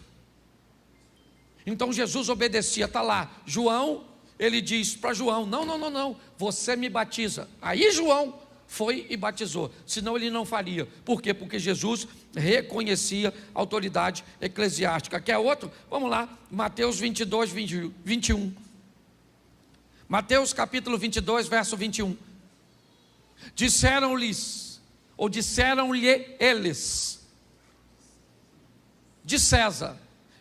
Então Jesus obedecia, está lá, João, ele diz para João, não, você me batiza. Aí João foi e batizou, senão ele não faria. Por quê? Porque Jesus reconhecia a autoridade eclesiástica. Quer outro? Vamos lá, Mateus 22, 21. Mateus capítulo 22, verso 21. Disseram-lhe eles, de César.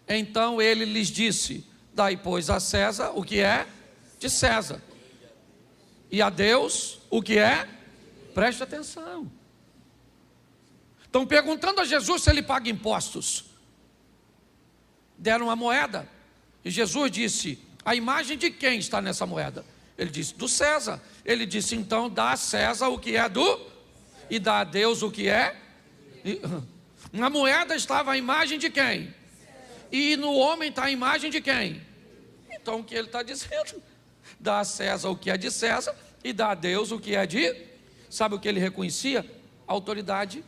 Então ele lhes disse, dai pois a César o que é de César, e a Deus o que é. Preste atenção. Estão perguntando a Jesus se ele paga impostos. Deram uma moeda, e Jesus disse, a imagem de quem está nessa moeda? Ele disse, do César. Ele disse, então dá a César o que é e dá a Deus o que é. Na moeda estava a imagem de quem? E no homem está a imagem de quem? Então o que ele está dizendo? Dá a César o que é de César e dá a Deus o que é de... Sabe o que ele reconhecia? A autoridade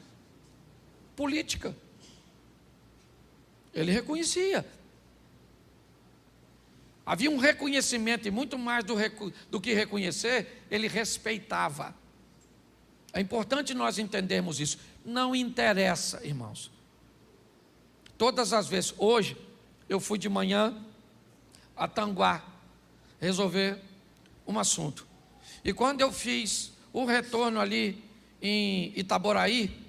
política. Ele reconhecia. Havia um reconhecimento, e muito mais do que reconhecer, ele respeitava. É importante nós entendermos isso. Não interessa, irmãos. Todas as vezes, hoje, eu fui de manhã a Tanguá, resolver um assunto. E quando eu fiz o retorno ali em Itaboraí,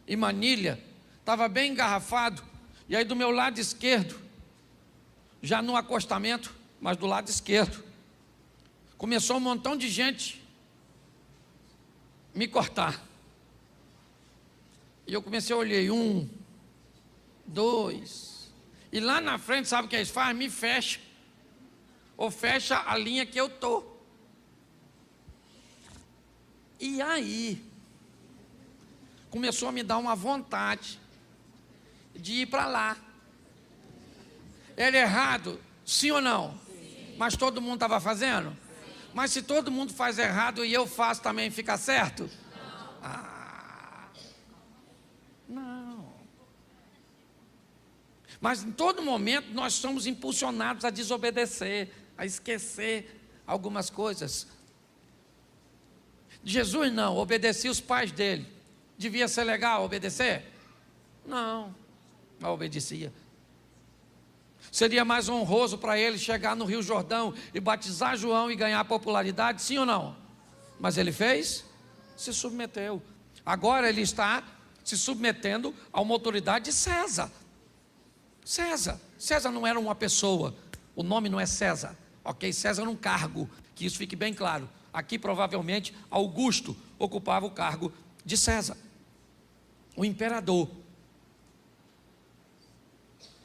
em Manilha, estava bem engarrafado, e aí do meu lado esquerdo, já no acostamento, mas do lado esquerdo, começou um montão de gente me cortar. E eu comecei a olhar, 1, 2, e lá na frente, sabe o que eles fazem? Me fecha, ou fecha a linha que eu estou. E aí, começou a me dar uma vontade de ir para lá. Era errado, sim ou não? Sim. Mas todo mundo estava fazendo? Sim. Mas se todo mundo faz errado e eu faço também, fica certo? Não. Mas em todo momento nós somos impulsionados a desobedecer, a esquecer algumas coisas. Jesus não, obedecia os pais dele. Devia ser legal obedecer? Não obedecia. Seria mais honroso para ele chegar no Rio Jordão e batizar João e ganhar popularidade, sim ou não? Mas ele fez? Se submeteu. Agora ele está se submetendo a uma autoridade de César. César não era uma pessoa, o nome não é César, ok? César era um cargo, que isso fique bem claro. Aqui provavelmente Augusto ocupava o cargo de César, o imperador.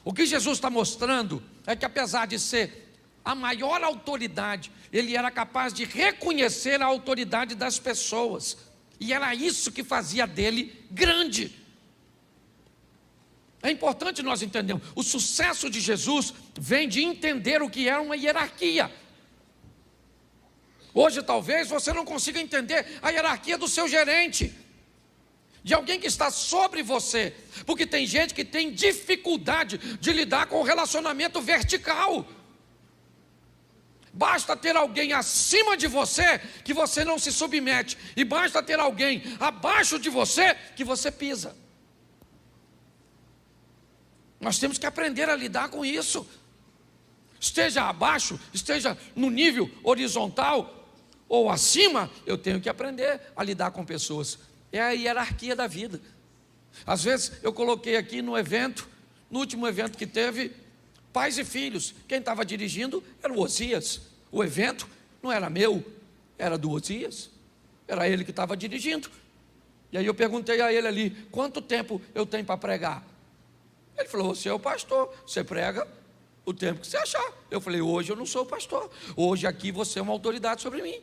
O que Jesus está mostrando é que apesar de ser a maior autoridade, ele era capaz de reconhecer a autoridade das pessoas, e era isso que fazia dele grande. É importante nós entendermos, o sucesso de Jesus vem de entender o que é uma hierarquia. Hoje talvez você não consiga entender a hierarquia do seu gerente, de alguém que está sobre você, porque tem gente que tem dificuldade de lidar com o relacionamento vertical. Basta ter alguém acima de você que você não se submete, e basta ter alguém abaixo de você que você pisa. Nós temos que aprender a lidar com isso. Esteja abaixo, esteja no nível horizontal ou acima, eu tenho que aprender a lidar com pessoas. É a hierarquia da vida. Às vezes eu coloquei aqui no evento, no último evento que teve, pais e filhos. Quem estava dirigindo era o Osias. O evento não era meu, era do Osias. Era ele que estava dirigindo. E aí eu perguntei a ele ali, quanto tempo eu tenho para pregar? Ele falou, você é o pastor, você prega o tempo que você achar. Eu falei, hoje eu não sou o pastor, hoje aqui você é uma autoridade sobre mim.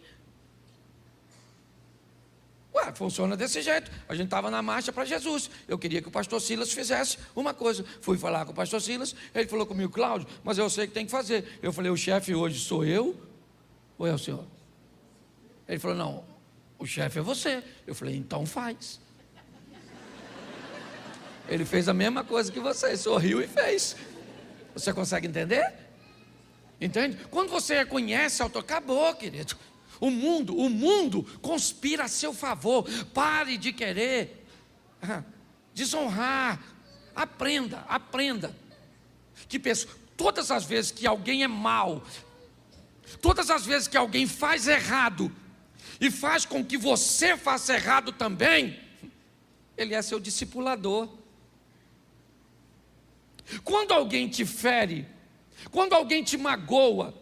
Ué, funciona desse jeito. A gente estava na marcha para Jesus. Eu queria que o pastor Silas fizesse uma coisa. Fui falar com o pastor Silas, ele falou comigo: Cláudio, mas eu sei que tem que fazer. Eu falei: o chefe hoje sou eu ou é o senhor? Ele falou: não, o chefe é você. Eu falei: então faz. Ele fez a mesma coisa que você, sorriu e fez. Você consegue entender? Entende? Quando você reconhece, acabou, querido. O mundo conspira a seu favor. Pare de querer desonrar. Aprenda. Todas as vezes que alguém é mau, todas as vezes que alguém faz errado, e faz com que você faça errado também, ele é seu discipulador. Quando alguém te fere, quando alguém te magoa,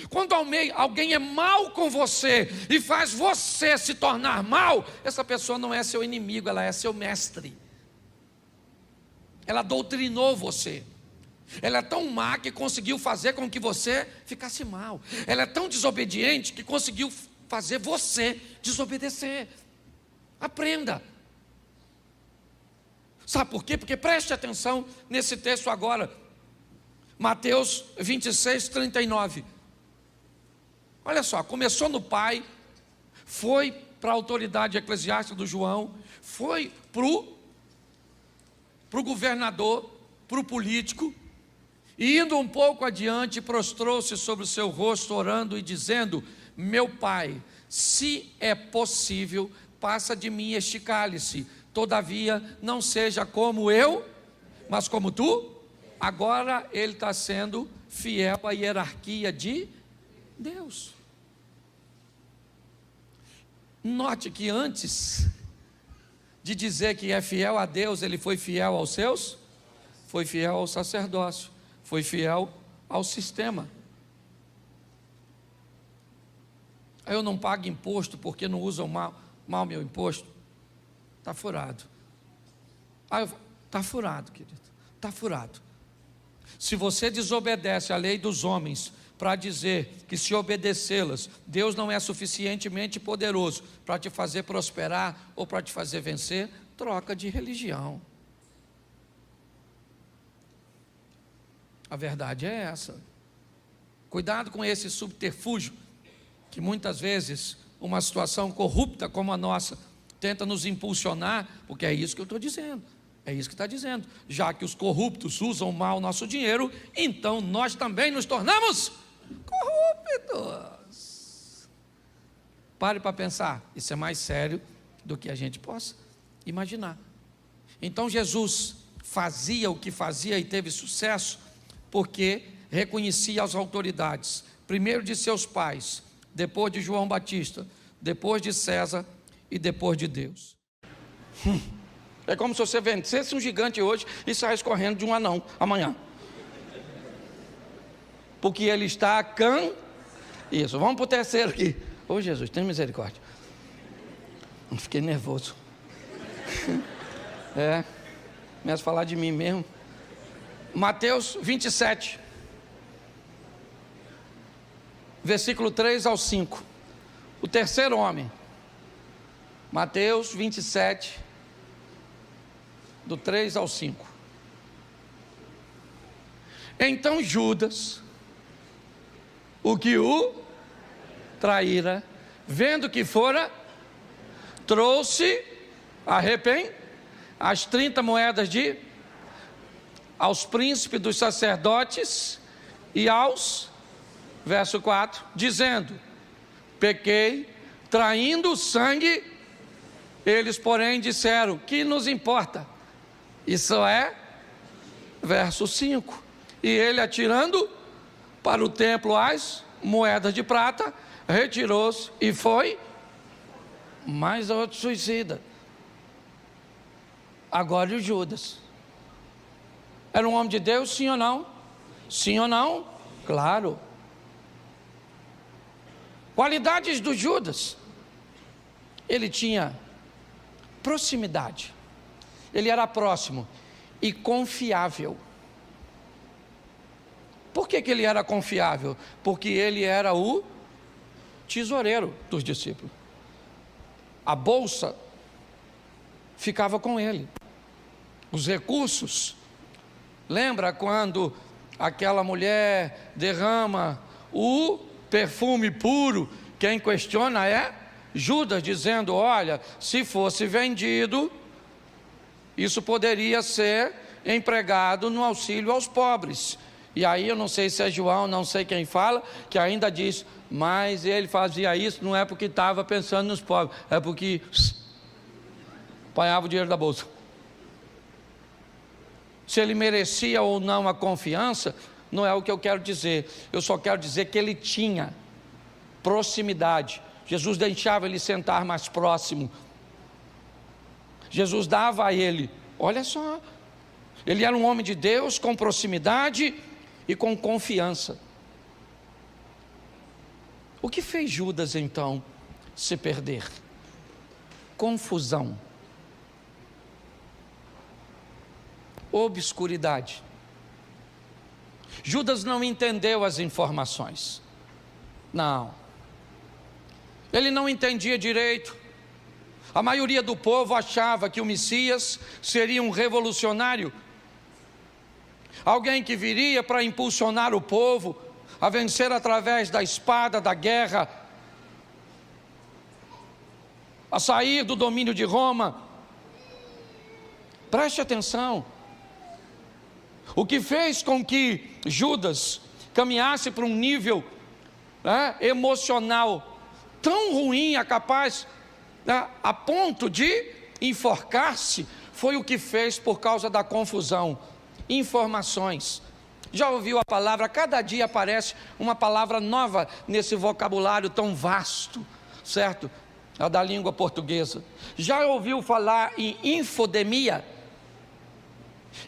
quando alguém é mal com você e faz você se tornar mal, essa pessoa não é seu inimigo, ela é seu mestre. Ela doutrinou você. Ela é tão má que conseguiu fazer com que você ficasse mal. Ela é tão desobediente que conseguiu fazer você desobedecer. Aprenda. Sabe por quê? Porque preste atenção nesse texto agora. Mateus 26, 39. Olha só, começou no pai, foi para a autoridade eclesiástica do João, foi para o governador, para o político, e indo um pouco adiante, prostrou-se sobre o seu rosto, orando e dizendo: meu pai, se é possível, passa de mim este cálice, todavia não seja como eu, mas como tu. Agora ele está sendo fiel à hierarquia de Deus. Note que antes de dizer que é fiel a Deus, ele foi fiel aos seus, foi fiel ao sacerdócio, foi fiel ao sistema. Eu não pago imposto porque não usam mal meu imposto. Está furado. Está furado, querido, está furado. Se você desobedece à lei dos homens para dizer que, se obedecê-las, Deus não é suficientemente poderoso para te fazer prosperar ou para te fazer vencer, troca de religião. A verdade é essa. Cuidado com esse subterfúgio que muitas vezes uma situação corrupta como a nossa tenta nos impulsionar, porque é isso que eu estou dizendo. É isso que está dizendo. Já que os corruptos usam mal o nosso dinheiro, então nós também nos tornamos corruptos. Pare para pensar. Isso é mais sério do que a gente possa imaginar. Então Jesus fazia o que fazia e teve sucesso porque reconhecia as autoridades. Primeiro de seus pais, depois de João Batista, depois de César e depois de Deus. É como se você vencesse um gigante hoje e saísse correndo de um anão amanhã. Porque ele está Isso, vamos para o terceiro aqui. Ô Jesus, tem misericórdia. Fiquei nervoso. Começo a falar de mim mesmo. Mateus 27. Versículo 3 ao 5. O terceiro homem. Mateus 27. Do 3 ao 5. Então Judas, o que o traíra, vendo que fora, trouxe as 30 moedas aos príncipes dos sacerdotes e verso 4, dizendo: pequei, traindo o sangue. Eles, porém, disseram: que nos importa? Isso é verso 5. E ele, atirando para o templo as moedas de prata, retirou-se e foi. Mais outro suicida. Agora o Judas. Era um homem de Deus, sim ou não? Sim ou não? Claro. Qualidades do Judas. Ele tinha proximidade. Ele era próximo e confiável. Por que ele era confiável? Porque ele era o tesoureiro dos discípulos. a bolsa ficava com ele. Os recursos. Lembra quando aquela mulher derrama o perfume puro? Quem questiona é Judas, dizendo: olha, se fosse vendido, isso poderia ser empregado no auxílio aos pobres. E aí eu não sei se é João, não sei quem fala, que ainda diz: mas ele fazia isso não é porque estava pensando nos pobres, é porque apanhava o dinheiro da bolsa. Se ele merecia ou não a confiança, não é o que eu quero dizer. Eu só quero dizer que ele tinha proximidade. Jesus deixava ele sentar mais próximo. Jesus dava a ele, olha só, ele era um homem de Deus com proximidade e com confiança. O que fez Judas então se perder? Confusão, obscuridade. Judas não entendeu as informações. Não. Ele não entendia direito. A maioria do povo achava que o Messias seria um revolucionário, alguém que viria para impulsionar o povo a vencer através da espada, da guerra, a sair do domínio de Roma. Preste atenção. O que fez com que Judas caminhasse para um nível emocional tão ruim, capaz a ponto de enforcar-se, foi o que fez por causa da confusão. Informações. Já ouviu a palavra? Cada dia aparece uma palavra nova nesse vocabulário tão vasto, certo? A da língua portuguesa. Já ouviu falar em infodemia?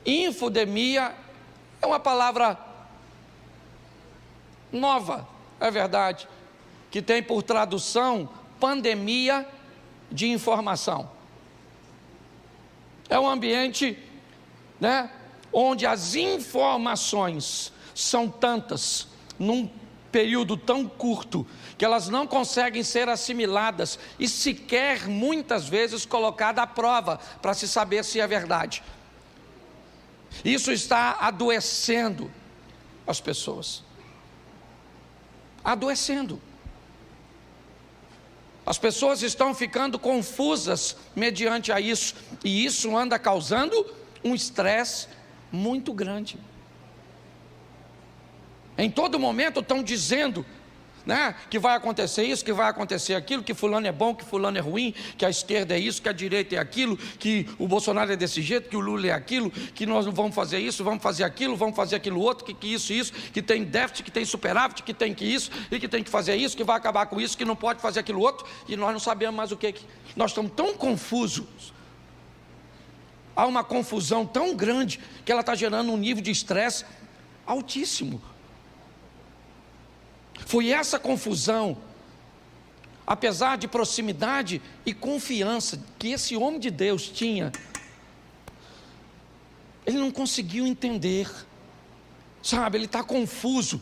Infodemia é uma palavra nova, é verdade, que tem por tradução pandemia de informação. É um ambiente, onde as informações são tantas, num período tão curto, que elas não conseguem ser assimiladas e sequer muitas vezes colocadas à prova para se saber se é verdade. Isso está adoecendo as pessoas. Adoecendo. As pessoas estão ficando confusas mediante a isso, e isso anda causando um estresse muito grande. Em todo momento estão dizendo, que vai acontecer isso, que vai acontecer aquilo, que fulano é bom, que fulano é ruim, que a esquerda é isso, que a direita é aquilo, que o Bolsonaro é desse jeito, que o Lula é aquilo, que nós não vamos fazer isso, vamos fazer aquilo outro, que isso, que tem déficit, que tem superávit, que tem que isso, e que tem que fazer isso, que vai acabar com isso, que não pode fazer aquilo outro, e nós não sabemos mais o que. Nós estamos tão confusos. Há uma confusão tão grande que ela está gerando um nível de estresse altíssimo. Foi essa confusão, apesar de proximidade e confiança que esse homem de Deus tinha, ele não conseguiu entender, ele está confuso,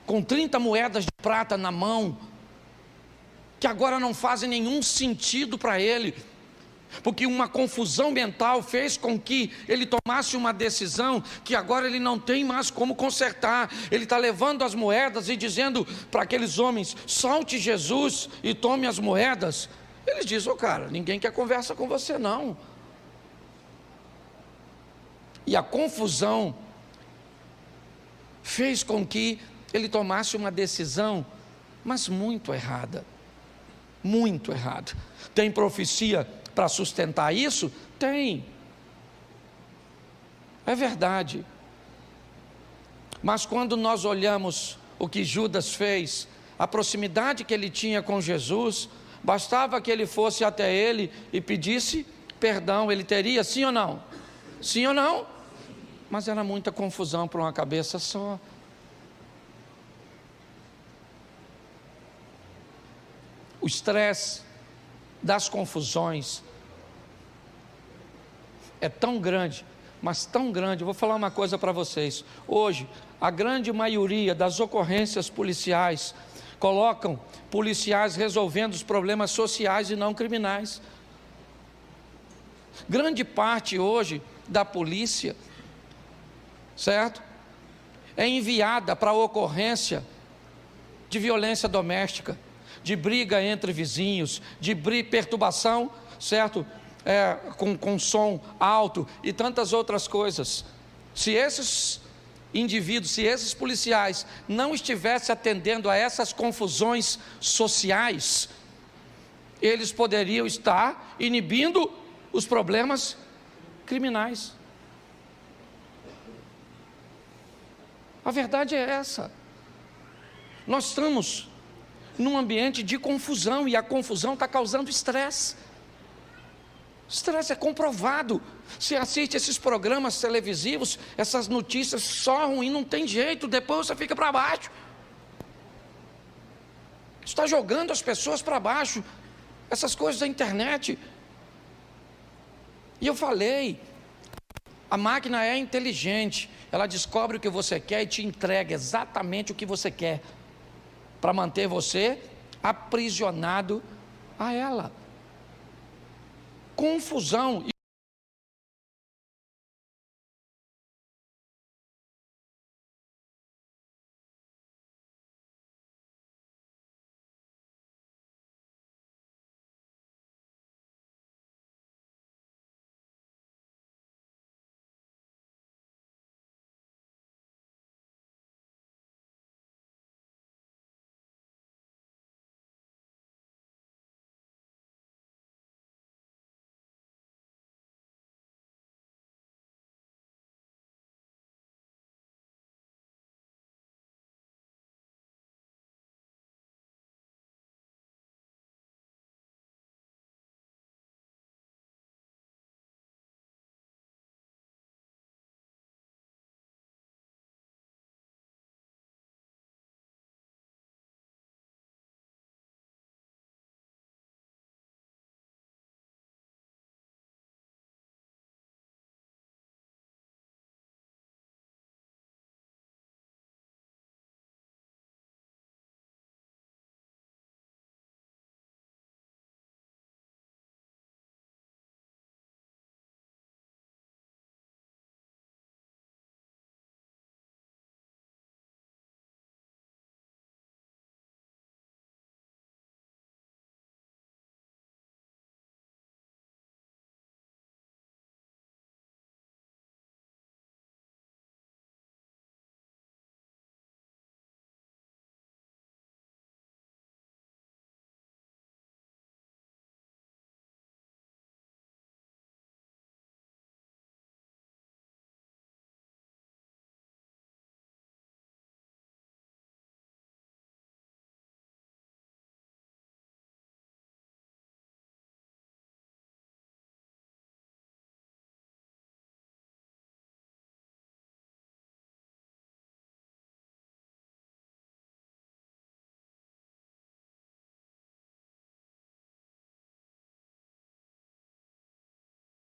com 30 moedas de prata na mão, que agora não fazem nenhum sentido para ele, porque uma confusão mental fez com que ele tomasse uma decisão que agora ele não tem mais como consertar. Ele está levando as moedas e dizendo para aqueles homens: solte Jesus e tome as moedas. Eles dizem: cara, ninguém quer conversa com você não. E a confusão fez com que ele tomasse uma decisão, mas muito errada. Muito errada. Tem profecia para sustentar isso? Tem. É verdade. Mas quando nós olhamos o que Judas fez, a proximidade que ele tinha com Jesus, bastava que ele fosse até ele e pedisse perdão, ele teria, sim ou não? Sim ou não? Mas era muita confusão para uma cabeça só. O estresse das confusões é tão grande, mas tão grande. Eu vou falar uma coisa para vocês. Hoje, a grande maioria das ocorrências policiais colocam policiais resolvendo os problemas sociais e não criminais. Grande parte hoje da polícia, certo? É enviada para a ocorrência de violência doméstica, de briga entre vizinhos, de perturbação, certo? Com som alto e tantas outras coisas. Se esses indivíduos, se esses policiais não estivessem atendendo a essas confusões sociais, eles poderiam estar inibindo os problemas criminais. A verdade é essa. Nós estamos num ambiente de confusão e a confusão está causando estresse. Estresse é comprovado. Você assiste esses programas televisivos, essas notícias só ruim, não tem jeito, depois você fica para baixo. Está jogando as pessoas para baixo, essas coisas da internet. E eu falei, a máquina é inteligente, ela descobre o que você quer e te entrega exatamente o que você quer, para manter você aprisionado a ela. Confusão.